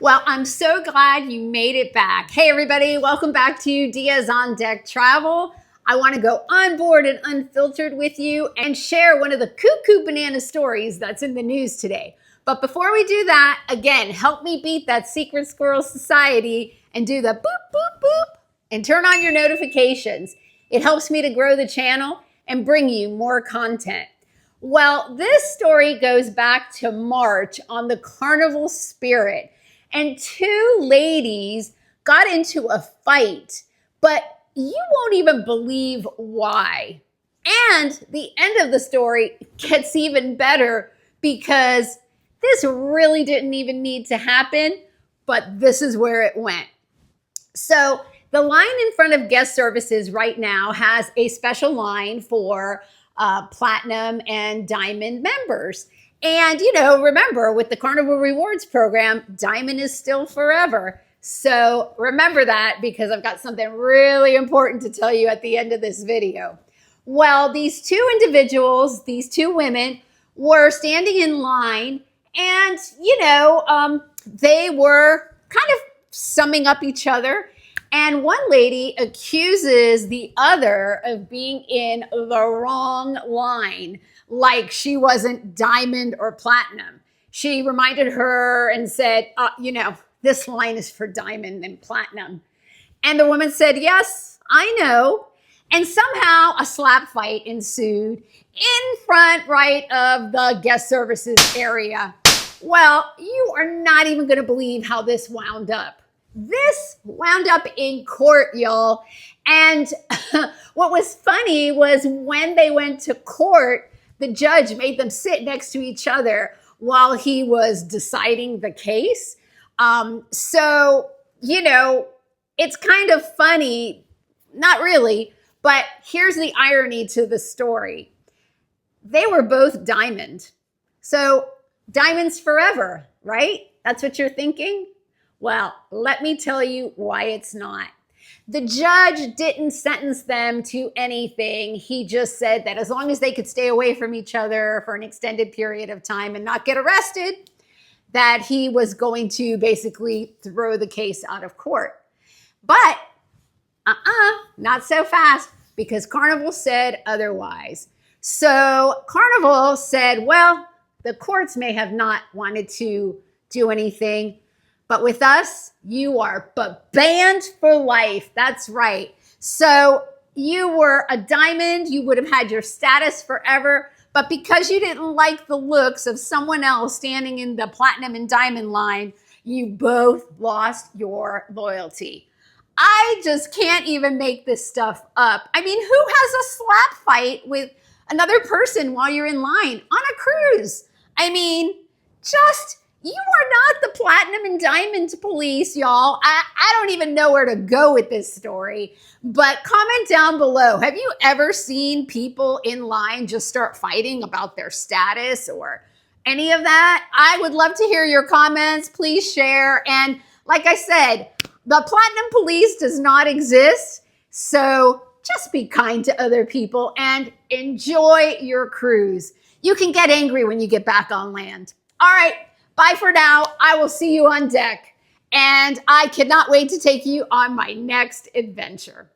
Well, I'm so glad you made it back. Hey, everybody, welcome back to Diaz on Deck Travel. I want to go on board and unfiltered with you and share one of the cuckoo banana stories that's in the news today. But before we do that, again, help me beat that secret squirrel society and do the boop, boop, boop and turn on your notifications. It helps me to grow the channel and bring you more content. Well, this story goes back to March on the Carnival Spirit. And two ladies got into a fight, but you won't even believe why. And the end of the story gets even better because this really didn't even need to happen, but this is where it went. So the line in front of guest services right now has a special line for platinum and diamond members. And, remember with the Carnival Rewards program, diamond is still forever. So remember that because I've got something really important to tell you at the end of this video. Well, these two individuals, these two women were standing in line and, they were kind of summing up each other. And one lady accuses the other of being in the wrong line, like she wasn't diamond or platinum. She reminded her and said, this line is for diamond and platinum. And the woman said, yes, I know. And somehow a slap fight ensued in front right of the guest services area. Well, you are not even going to believe how this wound up. This wound up in court, y'all. And what was funny was when they went to court, the judge made them sit next to each other while he was deciding the case. So, it's kind of funny, not really, but here's the irony to the story. They were both diamond. So diamonds forever, right? That's what you're thinking? Well, let me tell you why it's not. The judge didn't sentence them to anything. He just said that as long as they could stay away from each other for an extended period of time and not get arrested, that he was going to basically throw the case out of court. But not so fast, because Carnival said otherwise. So Carnival said, well, the courts may have not wanted to do anything, but with us, you are banned for life. That's right. So you were a diamond, you would have had your status forever, but because you didn't like the looks of someone else standing in the platinum and diamond line, you both lost your loyalty. I just can't even make this stuff up. I mean, who has a slap fight with another person while you're in line on a cruise? I mean, you are not the platinum and diamond police, y'all. I don't even know where to go with this story, but comment down below. Have you ever seen people in line just start fighting about their status or any of that? I would love to hear your comments. Please share. And like I said, the platinum police does not exist. So just be kind to other people and enjoy your cruise. You can get angry when you get back on land. All right. Bye for now. I will see you on deck. And I cannot wait to take you on my next adventure.